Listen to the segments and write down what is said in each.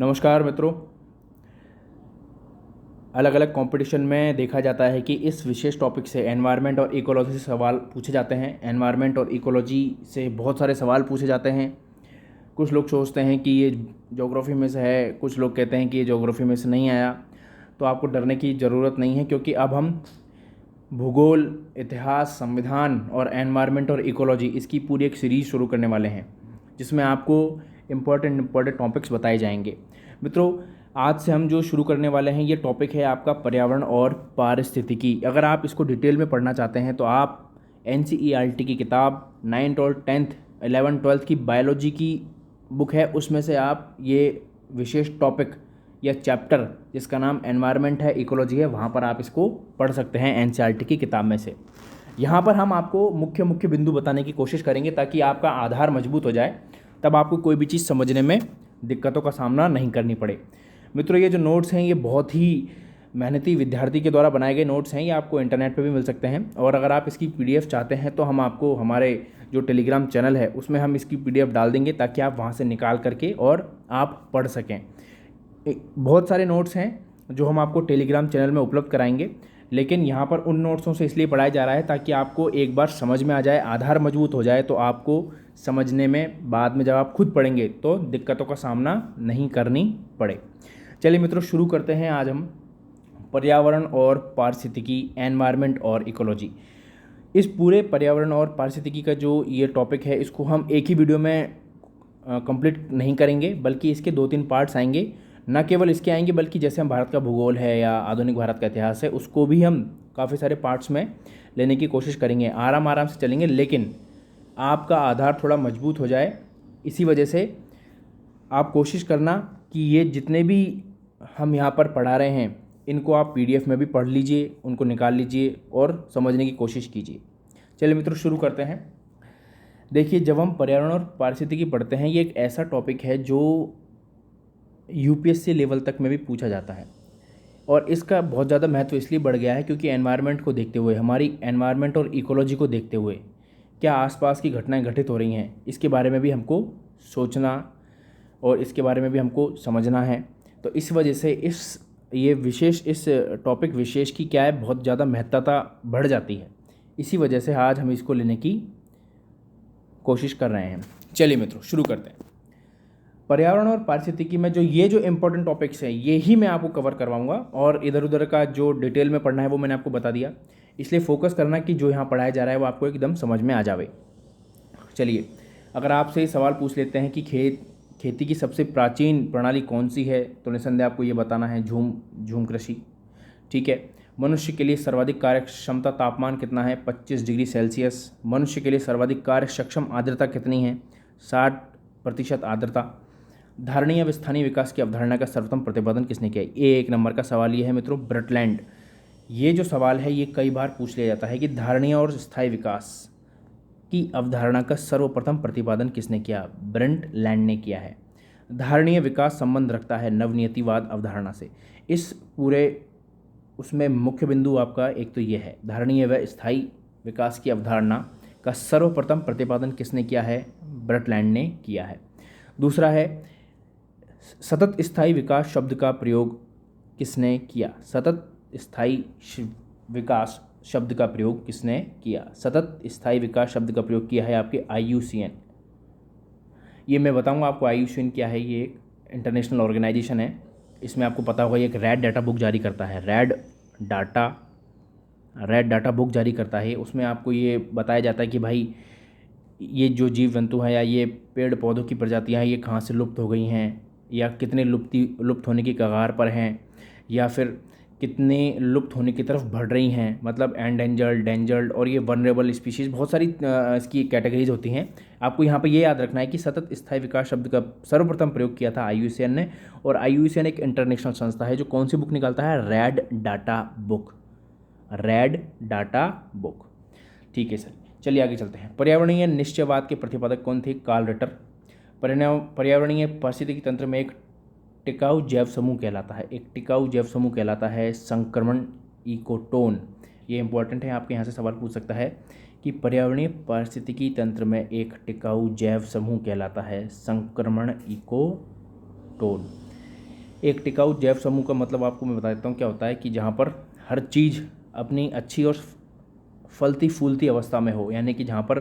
नमस्कार मित्रों। अलग अलग कंपटीशन में देखा जाता है कि इस विशेष टॉपिक से एनवायरनमेंट और इकोलॉजी से सवाल पूछे जाते हैं। एनवायरनमेंट और इकोलॉजी से बहुत सारे सवाल पूछे जाते हैं। कुछ लोग सोचते हैं कि ये ज्योग्राफी में से है, कुछ लोग कहते हैं कि ये ज्योग्राफी में से नहीं आया। तो आपको डरने की ज़रूरत नहीं है, क्योंकि अब हम भूगोल, इतिहास, संविधान और एनवायरनमेंट और इकोलॉजी इसकी पूरी एक सीरीज़ शुरू करने वाले हैं, जिसमें आपको इम्पोर्टेंट टॉपिक्स बताए जाएंगे। मित्रों, आज से हम जो शुरू करने वाले हैं ये टॉपिक है आपका पर्यावरण और पारिस्थितिकी। अगर आप इसको डिटेल में पढ़ना चाहते हैं तो आप NCERT की किताब 9th और 10th 11th 12th की बायोलॉजी की बुक है, उसमें से आप ये विशेष टॉपिक या चैप्टर जिसका नाम एनवायरनमेंट है, इकोलॉजी है, वहाँ पर आप इसको पढ़ सकते हैं NCERT की किताब में से। यहाँ पर हम आपको मुख्य मुख्य बिंदु बताने की कोशिश करेंगे ताकि आपका आधार मजबूत हो जाए, तब आपको कोई भी चीज़ समझने में दिक्कतों का सामना नहीं करनी पड़े। मित्रों, ये जो नोट्स हैं ये बहुत ही मेहनती विद्यार्थी के द्वारा बनाए गए नोट्स हैं। ये आपको इंटरनेट पे भी मिल सकते हैं, और अगर आप इसकी PDF चाहते हैं तो हम आपको हमारे जो टेलीग्राम चैनल है उसमें हम इसकी PDF डाल देंगे, ताकि आप वहाँ से निकाल करके और आप पढ़ सकें। बहुत सारे नोट्स हैं जो हम आपको टेलीग्राम चैनल में उपलब्ध कराएंगे, लेकिन यहाँ पर उन नोट्सों से इसलिए पढ़ाया जा रहा है ताकि आपको एक बार समझ में आ जाए, आधार मजबूत हो जाए, तो आपको समझने में बाद में जब आप खुद पढ़ेंगे तो दिक्कतों का सामना नहीं करनी पड़े। चलिए मित्रों, शुरू करते हैं। आज हम पर्यावरण और पारिस्थितिकी, एनवायरनमेंट और इकोलॉजी, इस पूरे पर्यावरण और पारिस्थितिकी का जो ये टॉपिक है इसको हम एक ही वीडियो में कंप्लीट नहीं करेंगे, बल्कि इसके 2-3 पार्ट्स आएंगे। न केवल इसके आएंगे, बल्कि जैसे हम भारत का भूगोल है या आधुनिक भारत का इतिहास है, उसको भी हम काफ़ी सारे पार्ट्स में लेने की कोशिश करेंगे। आराम आराम से चलेंगे, लेकिन आपका आधार थोड़ा मजबूत हो जाए। इसी वजह से आप कोशिश करना कि ये जितने भी हम यहाँ पर पढ़ा रहे हैं इनको आप PDF में भी पढ़ लीजिए, उनको निकाल लीजिए और समझने की कोशिश कीजिए। चलिए मित्रों, शुरू करते हैं। देखिए, जब हम पर्यावरण और पारिस्थितिकी पढ़ते हैं, ये एक ऐसा टॉपिक है जो UPSC लेवल तक में भी पूछा जाता है, और इसका बहुत ज़्यादा महत्व इसलिए बढ़ गया है क्योंकि एनवायरनमेंट को देखते हुए, हमारी एनवायरनमेंट और इकोलॉजी को देखते हुए क्या आसपास की घटनाएं घटित हो रही हैं, इसके बारे में भी हमको सोचना और इसके बारे में भी हमको समझना है। तो इस वजह से इस टॉपिक विशेष की क्या है, बहुत ज़्यादा महत्वता बढ़ जाती है। इसी वजह से आज हम इसको लेने की कोशिश कर रहे हैं। चलिए मित्रों, शुरू करते हैं। पर्यावरण और पारिस्थितिकी में जो इम्पोर्टेंट टॉपिक्स हैं ये ही मैं आपको कवर करवाऊंगा, और इधर उधर का जो डिटेल में पढ़ना है वो मैंने आपको बता दिया। इसलिए फोकस करना कि जो यहाँ पढ़ाया जा रहा है वो आपको एकदम समझ में आ जावे। चलिए, अगर आपसे सवाल पूछ लेते हैं कि खेती की सबसे प्राचीन प्रणाली कौन सी है, तो निसंदेह आपको ये बताना है झूम कृषि। ठीक है। मनुष्य के लिए सर्वाधिक कार्य क्षमता तापमान कितना है? 25 डिग्री सेल्सियस। मनुष्य के लिए सर्वाधिक कार्य सक्षम आर्द्रता कितनी है? 60% आर्द्रता। धारणीय व स्थानीय विकास की अवधारणा का सर्वप्रथम प्रतिपादन किसने किया? ये 1 नंबर का सवाल ये है मित्रों, ब्रटलैंड। ये जो सवाल है ये कई बार पूछ लिया जाता है कि धारणीय और स्थायी विकास की अवधारणा का सर्वप्रथम प्रतिपादन किसने किया? ब्रटलैंड ने किया है। धारणीय विकास संबंध रखता है नवनियतिवाद अवधारणा से। इस पूरे उसमें मुख्य बिंदु आपका एक तो ये है, धारणीय व स्थायी विकास की अवधारणा का सर्वप्रथम प्रतिपादन किसने किया है? ब्रटलैंड ने किया है। दूसरा है, सतत स्थायी विकास शब्द का प्रयोग किसने किया? सतत स्थायी विकास शब्द का प्रयोग किसने किया? सतत स्थायी विकास शब्द का प्रयोग किया है आपके IUCN। ये मैं बताऊंगा आपको IUCN क्या है। ये एक इंटरनेशनल ऑर्गेनाइजेशन है। इसमें आपको पता होगा ये एक रेड डाटा बुक जारी करता है। रेड डाटा बुक जारी करता है। उसमें आपको ये बताया जाता है कि भाई ये जो जीव जंतु हैं या ये पेड़ पौधों की प्रजातियां हैं ये कहाँ से लुप्त हो गई हैं, या कितने लुप्त होने की कगार पर हैं, या फिर कितने लुप्त होने की तरफ बढ़ रही हैं। मतलब एंडेंजर्ड, डेंजर्ड और ये वनरेबल स्पीशीज़, बहुत सारी इसकी कैटेगरीज होती हैं। आपको यहाँ पे ये याद रखना है कि सतत स्थायी विकास शब्द का सर्वप्रथम प्रयोग किया था IUCN ने, और IUCN एक इंटरनेशनल संस्था है जो कौन सी बुक निकालता है? Red data book. Red data book. ठीक है सर, चलिए आगे चलते हैं। पर्यावरणीय निश्चयवाद के प्रतिपादक कौन थे? Carl Ritter. पर्यावरणीय पारिस्थितिकी तंत्र में एक टिकाऊ जैव समूह कहलाता है। एक टिकाऊ जैव समूह कहलाता है संक्रमण इकोटोन। ये इंपॉर्टेंट है, आपके यहाँ से सवाल पूछ सकता है कि पर्यावरणीय पारिस्थितिकी तंत्र में एक टिकाऊ जैव समूह कहलाता है संक्रमण इकोटोन। एक टिकाऊ जैव समूह का मतलब आपको मैं बता देता हूँ क्या होता है कि जहाँ पर हर चीज़ अपनी अच्छी और फलती फूलती अवस्था में हो, यानी कि जहाँ पर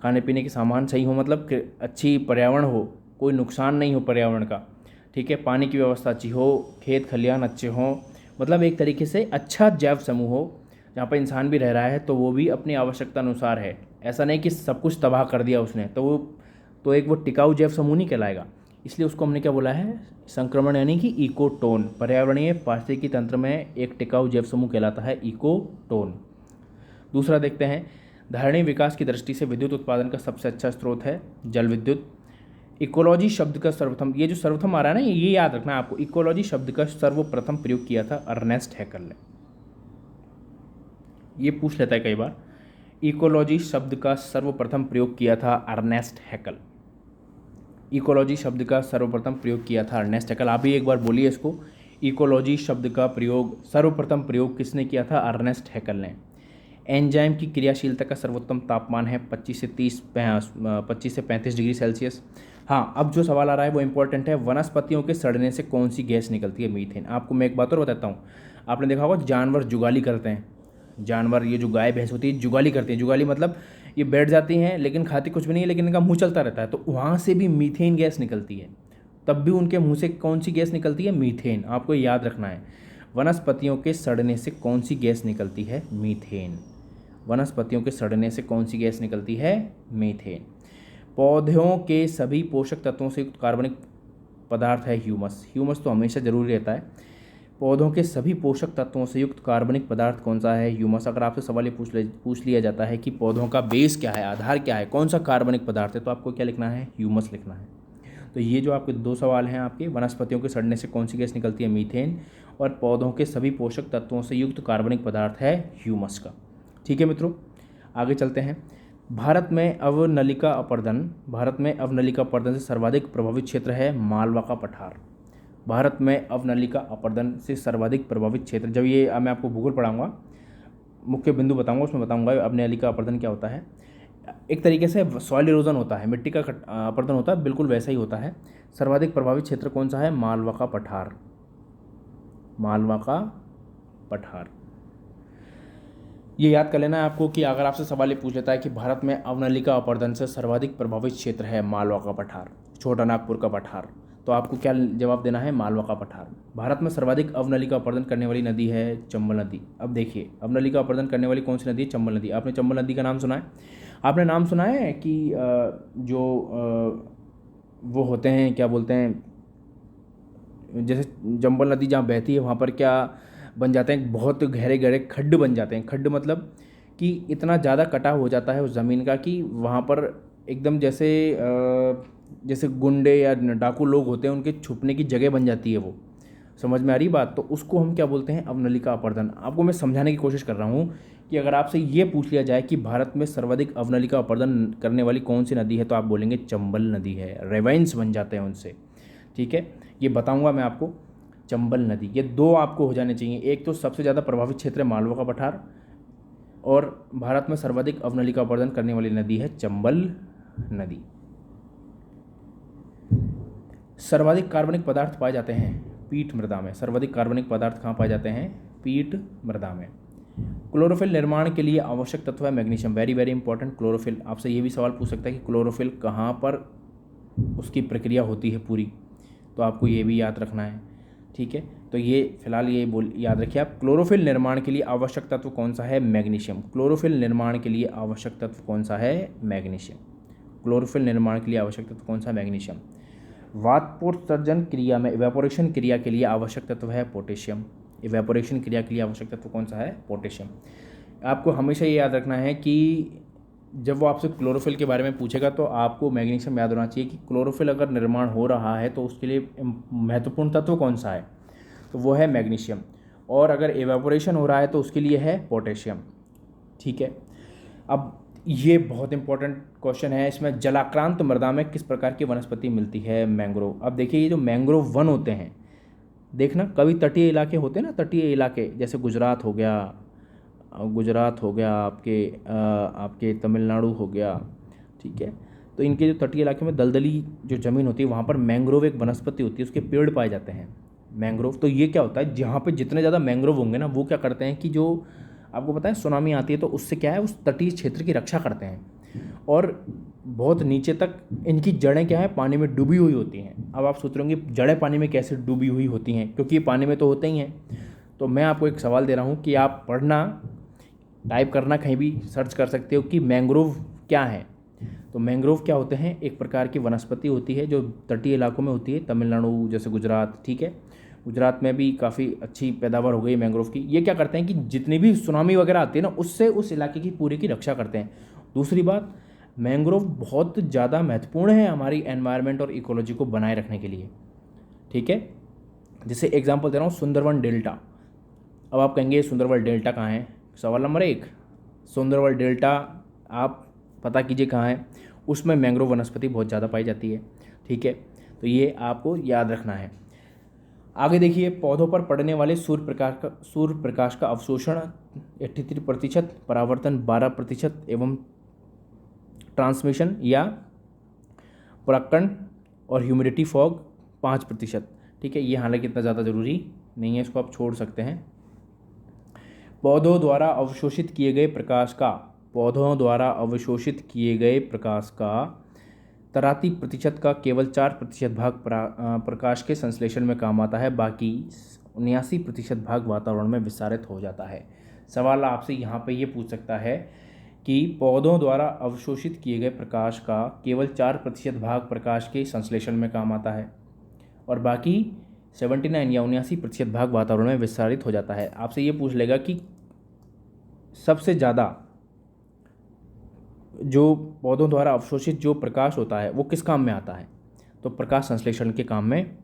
खाने पीने के सामान सही हो, मतलब कि अच्छी पर्यावरण हो, कोई नुकसान नहीं हो पर्यावरण का, ठीक है, पानी की व्यवस्था अच्छी हो, खेत खलिहान अच्छे हों, मतलब एक तरीके से अच्छा जैव समूह हो जहाँ पर इंसान भी रह रहा है तो वो भी अपनी आवश्यकता अनुसार है। ऐसा नहीं कि सब कुछ तबाह कर दिया उसने, तो एक वो टिकाऊ जैव समूह नहीं कहलाएगा। इसलिए उसको हमने क्या बोला है, संक्रमण यानी कि इकोटोन। पर्यावरणीय पारिस्थितिकी तंत्र में एक टिकाऊ जैव समूह कहलाता है इकोटोन। दूसरा देखते हैं, धारणीय विकास की दृष्टि से विद्युत उत्पादन का सबसे अच्छा स्रोत है जल विद्युत। इकोलॉजी शब्द का सर्वप्रथम, ये जो सर्वप्रथम आ रहा है ना, ये याद रखना है आपको, इकोलॉजी शब्द का सर्वप्रथम प्रयोग किया था अर्नेस्ट हैकल ने। ये पूछ लेता है कई बार, इकोलॉजी शब्द का सर्वप्रथम प्रयोग किया था अर्नेस्ट हैकल। इकोलॉजी शब्द का सर्वप्रथम प्रयोग किया था अर्नेस्ट हैकल। आप भी एक बार बोलिए इसको, इकोलॉजी शब्द का प्रयोग सर्वप्रथम प्रयोग किसने किया था, अर्नेस्ट हैकल ने। एंजाइम की क्रियाशीलता का सर्वोत्तम तापमान है 25 से 35 डिग्री सेल्सियस। हाँ, अब जो सवाल आ रहा है वो इंपॉर्टेंट है, वनस्पतियों के सड़ने से कौन सी गैस निकलती है, मीथेन। आपको मैं एक बात और बताता हूँ, आपने देखा होगा जानवर जुगाली करते हैं, जानवर ये जो गाय भैंस होती है जुगाली करती है। जुगाली मतलब ये बैठ जाती हैं लेकिन खाती कुछ भी नहीं है, लेकिन इनका मुंह चलता रहता है, तो वहाँ से भी मीथेन गैस निकलती है। तब भी उनके मुंह से कौन सी गैस निकलती है, मीथेन। आपको याद रखना है, वनस्पतियों के सड़ने से कौन सी गैस निकलती है, मीथेन। वनस्पतियों के सड़ने से कौन सी गैस निकलती है, मीथेन। पौधों के सभी पोषक तत्वों से युक्त कार्बनिक पदार्थ है ह्यूमस। ह्यूमस तो हमेशा जरूरी रहता है। पौधों के सभी पोषक तत्वों से युक्त कार्बनिक पदार्थ कौन सा है, ह्यूमस। अगर आपसे सवाल ये पूछ लिया जाता है कि पौधों का बेस क्या है, आधार क्या है, कौन सा कार्बनिक पदार्थ है, तो आपको क्या लिखना है, ह्यूमस लिखना है। तो ये जो आपके दो सवाल हैं आपके, वनस्पतियों के सड़ने से कौन सी गैस निकलती है, मीथेन, और पौधों के सभी पोषक तत्वों से युक्त कार्बनिक पदार्थ है ह्यूमस का। ठीक है मित्रों, आगे चलते हैं। भारत में अवनलिका अपर्दन से सर्वाधिक प्रभावित क्षेत्र है मालवा का पठार। भारत में अवनलिका अपर्दन से सर्वाधिक प्रभावित क्षेत्र, जब ये मैं आपको भूगोल पढ़ाऊंगा, मुख्य बिंदु बताऊंगा, उसमें बताऊंगा अवनलिका अपर्दन क्या होता है। एक तरीके से सॉइल इरोजन होता है, मिट्टी का अपर्दन होता है, बिल्कुल वैसा ही होता है। सर्वाधिक प्रभावित क्षेत्र कौन सा है, मालवा का पठार। मालवा का पठार, ये याद कर लेना है आपको कि अगर आपसे सवाल ये पूछ लेता है कि भारत में अवनलिका अपर्दन से सर्वाधिक प्रभावित क्षेत्र है मालवा का पठार, छोटा नागपुर का पठार, तो आपको क्या जवाब देना है, मालवा का पठार। भारत में सर्वाधिक अवनलिका अपर्दन करने वाली नदी है चंबल नदी। अब देखिए, अवनलिका अपर्दन करने वाली कौन सी नदी है, चंबल नदी। आपने चंबल नदी का नाम सुना है, आपने नाम सुना है कि जो वो होते हैं, क्या बोलते हैं, जैसे चंबल नदी जहाँ बहती है वहाँ पर क्या बन जाते हैं, बहुत गहरे गहरे खड्ड बन जाते हैं। खड्ड मतलब कि इतना ज़्यादा कटाव हो जाता है उस ज़मीन का कि वहाँ पर एकदम जैसे गुंडे या डाकू लोग होते हैं, उनके छुपने की जगह बन जाती है वो। समझ में आ रही बात, तो उसको हम क्या बोलते हैं, अवनलिका अपर्दन। आपको मैं समझाने की कोशिश कर रहा हूँ कि अगर आपसे ये पूछ लिया जाए कि भारत में सर्वाधिक अवनलिका अपर्दन करने वाली कौन सी नदी है, तो आप बोलेंगे चंबल नदी है। रेवेंस बन जाते हैं उनसे, ठीक है, ये बताऊँगा मैं आपको। चंबल नदी, ये दो आपको हो जाने चाहिए। एक तो सबसे ज़्यादा प्रभावित क्षेत्र है मालवा का पठार, और भारत में सर्वाधिक अवनलिका अपर्दन करने वाली नदी है चंबल नदी। सर्वाधिक कार्बनिक पदार्थ पाए जाते हैं पीट मृदा में। सर्वाधिक कार्बनिक पदार्थ कहाँ पाए जाते हैं, पीट मृदा में। क्लोरोफिल निर्माण के लिए आवश्यक तत्व है magnesium. Very very important, chlorophyll. आपसे ये भी सवाल पूछ सकता है कि क्लोरोफिल कहाँ पर उसकी प्रक्रिया होती है पूरी, तो आपको ये भी याद रखना है, ठीक है। तो ये फिलहाल ये याद रखिए आप, क्लोरोफिल निर्माण के लिए आवश्यक तत्व कौन सा है, मैग्नीशियम। क्लोरोफिल निर्माण के लिए आवश्यक तत्व कौन सा है, मैग्नीशियम। क्लोरोफिल निर्माण के लिए आवश्यक तत्व कौन सा, मैग्नीशियम। वाष्पोत्सर्जन क्रिया में, इवेपोरेशन क्रिया के लिए आवश्यक तत्व है पोटेशियम। इवेपोरेशन क्रिया के लिए आवश्यक तत्व कौन सा है, पोटेशियम। आपको हमेशा ये याद रखना है कि जब वो आपसे क्लोरोफिल के बारे में पूछेगा तो आपको मैग्नीशियम याद होना चाहिए कि क्लोरोफिल अगर निर्माण हो रहा है तो उसके लिए महत्वपूर्ण तत्व कौन सा है, तो वो है मैग्नीशियम। और अगर इवेपोरेशन हो रहा है तो उसके लिए है पोटेशियम, ठीक है। अब ये बहुत इंपॉर्टेंट क्वेश्चन है, इसमें जलाक्रांत मृदा में किस प्रकार की वनस्पति मिलती है, मैंग्रोव। अब देखिए, ये जो मैंग्रोव वन होते हैं, देखना कभी तटीय इलाके होते हैं ना, तटीय इलाके जैसे गुजरात हो गया, आपके तमिलनाडु हो गया, ठीक है। तो इनके जो तटीय इलाके में दलदली जो ज़मीन होती है वहाँ पर मैंग्रोव एक वनस्पति होती है, उसके पेड़ पाए जाते हैं। मैंग्रोव। तो ये क्या होता है, जहाँ पे जितने ज़्यादा मैंग्रोव होंगे ना, वो क्या करते हैं कि जो आपको पता है सुनामी आती है तो उससे क्या है, उस तटीय क्षेत्र की रक्षा करते हैं। और बहुत नीचे तक इनकी जड़ें क्या है, पानी में डूबी हुई होती हैं। अब आप सोच रहे होंगे जड़ें पानी में कैसे डूबी हुई होती हैं, क्योंकि ये पानी में तो होते ही हैं। तो मैं आपको एक सवाल दे रहा हूँ कि आप पढ़ना, टाइप करना, कहीं भी सर्च कर सकते हो कि मैंग्रोव क्या है। तो मैंग्रोव क्या होते हैं, एक प्रकार की वनस्पति होती है जो तटीय इलाकों में होती है, तमिलनाडु जैसे गुजरात, ठीक है, गुजरात में भी काफ़ी अच्छी पैदावार हो गई मैंग्रोव की। ये क्या करते हैं कि जितनी भी सुनामी वगैरह आती है ना, उससे उस इलाके की पूरी की रक्षा करते हैं। दूसरी बात, मैंग्रोव बहुत ज़्यादा महत्वपूर्ण है हमारी एनवायरनमेंट और इकोलॉजी को बनाए रखने के लिए, ठीक है। जैसे एग्जांपल दे रहा हूँ, सुंदरवन डेल्टा। अब आप कहेंगे सुंदरवन डेल्टा कहाँ है। सवाल नंबर 1, सुंदरवन डेल्टा आप पता कीजिए कहाँ है। उसमें मैंग्रोव वनस्पति बहुत ज़्यादा पाई जाती है, ठीक है। तो ये आपको याद रखना है। आगे देखिए, पौधों पर पड़ने वाले सूर्य प्रकाश का अवशोषण 83%, परावर्तन 12% एवं ट्रांसमिशन या परागकण और ह्यूमिडिटी फॉग 5%, ठीक है। ये हालांकि इतना ज़्यादा ज़रूरी नहीं है, इसको आप छोड़ सकते हैं। पौधों द्वारा अवशोषित किए गए प्रकाश का 83% का केवल 4% भाग प्रकाश के संश्लेषण में काम आता है, बाकी 79% भाग वातावरण में विसारित हो जाता है। सवाल आपसे यहाँ पे ये पूछ सकता है कि पौधों द्वारा अवशोषित किए गए प्रकाश का केवल 4% भाग प्रकाश के संश्लेषण में काम आता है और बाकी 79 या 79% भाग वातावरण में विस्तारित हो जाता है। आपसे ये पूछ लेगा कि सबसे ज़्यादा जो पौधों द्वारा अवशोषित जो प्रकाश होता है वो किस काम में आता है, तो प्रकाश संश्लेषण के काम में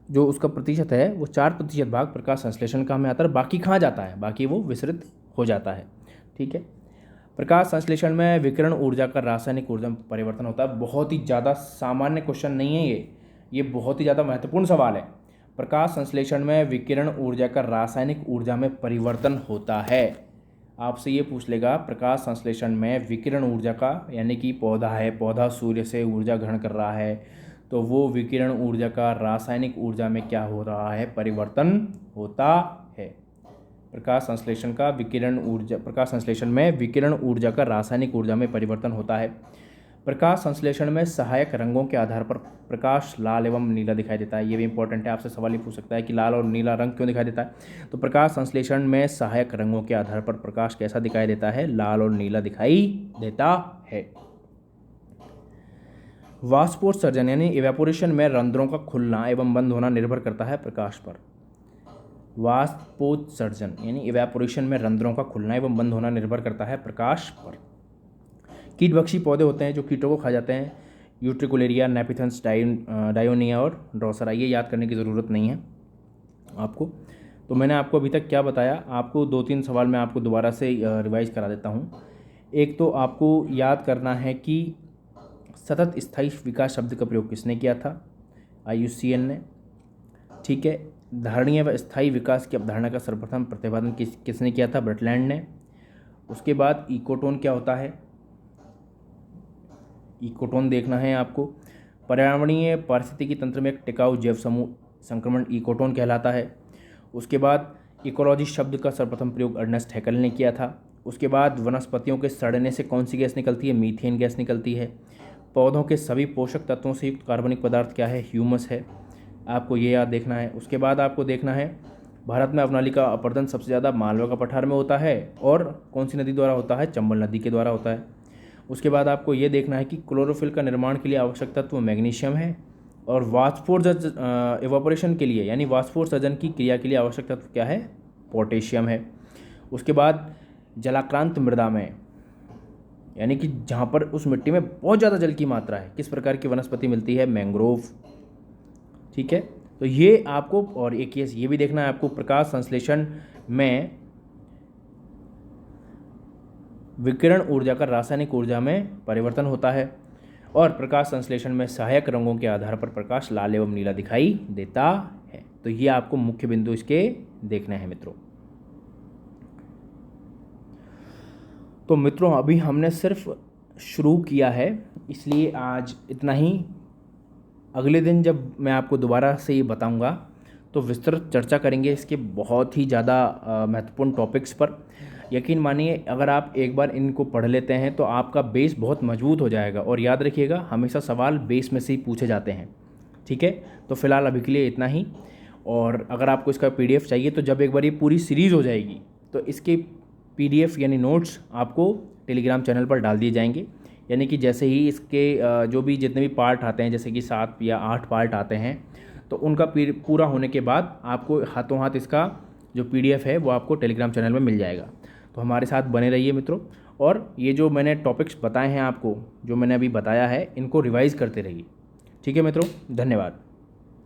जो उसका प्रतिशत है वो 4% भाग प्रकाश संश्लेषण काम में आता है। बाकी कहाँ जाता है, बाकी वो विसरित हो जाता है, ठीक है। प्रकाश संश्लेषण में विकिरण ऊर्जा का रासायनिक ऊर्जा में परिवर्तन होता है। बहुत ही ज़्यादा सामान्य क्वेश्चन नहीं है ये बहुत ही ज़्यादा महत्वपूर्ण सवाल है। प्रकाश संश्लेषण में विकिरण ऊर्जा का रासायनिक ऊर्जा में परिवर्तन होता है। आपसे ये पूछ लेगा प्रकाश संश्लेषण में विकिरण ऊर्जा का, यानी कि पौधा सूर्य से ऊर्जा ग्रहण कर रहा है, तो वो विकिरण ऊर्जा का रासायनिक ऊर्जा में क्या हो रहा है, परिवर्तन होता है। प्रकाश संश्लेषण में विकिरण ऊर्जा का रासायनिक ऊर्जा में परिवर्तन होता है। प्रकाश संश्लेषण में सहायक रंगों के आधार पर प्रकाश लाल एवं नीला दिखाई देता है। ये भी इंपॉर्टेंट है, आपसे सवाल ये पूछ सकता है कि लाल और नीला रंग क्यों दिखाई देता है। तो प्रकाश संश्लेषण में सहायक रंगों के आधार पर प्रकाश कैसा दिखाई देता है, लाल और नीला दिखाई देता है। वाष्पोत्सर्जन यानी इवेपोरेशन में रंध्रों का खुलना एवं बंद होना निर्भर करता है प्रकाश पर। वाष्पोत्सर्जन यानी इवेपोरेशन में रंध्रों का खुलना एवं बंद होना निर्भर करता है प्रकाश पर। कीटभक्षी पौधे होते हैं जो कीटों को खा जाते हैं, यूट्रिकुलेरिया, नेपिथन्स, डायोनिया और ड्रोसरा। ये याद करने की ज़रूरत नहीं है आपको। तो मैंने आपको अभी तक क्या बताया, आपको 2-3 सवाल मैं आपको दोबारा से रिवाइज करा देता हूँ। एक तो आपको याद करना है कि सतत स्थायी विकास शब्द का प्रयोग किसने किया था, IUCN ने, ठीक है। धारणीय व स्थायी विकास की अवधारणा का सर्वप्रथम प्रतिपादन किसने किया था, ब्रटलैंड ने। उसके बाद इकोटोन क्या होता है, इकोटोन देखना है आपको। पर्यावरणीय पारिस्थितिकी तंत्र में एक टिकाऊ जैव समूह संक्रमण इकोटोन कहलाता है। उसके बाद इकोलॉजी शब्द का सर्वप्रथम प्रयोग अर्नेस्ट हैकेल ने किया था। उसके बाद वनस्पतियों के सड़ने से कौन सी गैस निकलती है, मीथेन गैस निकलती है। पौधों के सभी पोषक तत्वों से युक्त कार्बनिक पदार्थ क्या है, ह्यूमस है। आपको ये याद देखना है। उसके बाद आपको देखना है भारत में अवनाली का अपरदन सबसे ज़्यादा मालवा का पठार में होता है और कौन सी नदी द्वारा होता है, चंबल नदी के द्वारा होता है। उसके बाद आपको ये देखना है कि क्लोरोफिल का निर्माण के लिए आवश्यक तत्व मैग्नीशियम है और इवापोरेशन के लिए यानी वाष्पोत्सर्जन की क्रिया के लिए आवश्यक तत्व क्या है, पोटेशियम है। उसके बाद जलाक्रांत मृदा में यानी कि जहाँ पर उस मिट्टी में बहुत ज़्यादा जल की मात्रा है, किस प्रकार की वनस्पति मिलती है, मैंग्रोव, ठीक है। तो ये आपको, और एक ये भी देखना है आपको, प्रकाश संश्लेषण में विकिरण ऊर्जा का रासायनिक ऊर्जा में परिवर्तन होता है और प्रकाश संश्लेषण में सहायक रंगों के आधार पर प्रकाश लाल एवं नीला दिखाई देता है। तो ये आपको मुख्य बिंदु इसके देखने हैं मित्रों। तो मित्रों अभी हमने सिर्फ शुरू किया है, इसलिए आज इतना ही। अगले दिन जब मैं आपको दोबारा से ये बताऊंगा तो विस्तृत चर्चा करेंगे इसके बहुत ही ज़्यादा महत्वपूर्ण टॉपिक्स पर। यकीन मानिए अगर आप एक बार इनको पढ़ लेते हैं तो आपका बेस बहुत मजबूत हो जाएगा। और याद रखिएगा हमेशा सवाल बेस में से ही पूछे जाते हैं। ठीक है, तो फिलहाल अभी के लिए इतना ही। और अगर आपको इसका पीडीएफ चाहिए तो जब एक बार ये पूरी सीरीज़ हो जाएगी तो इसके पीडीएफ यानी नोट्स आपको टेलीग्राम चैनल पर डाल दिए जाएंगे। यानी कि जैसे ही इसके जो भी जितने भी पार्ट आते हैं, जैसे कि 7 या 8 पार्ट आते हैं, तो उनका पूरा होने के बाद आपको हाथों हाथ इसका जो पीडीएफ है वो आपको टेलीग्राम चैनल में मिल जाएगा। तो हमारे साथ बने रहिए मित्रों। और ये जो मैंने टॉपिक्स बताए हैं आपको, जो मैंने अभी बताया है, इनको रिवाइज़ करते रहिए। ठीक है मित्रों, धन्यवाद।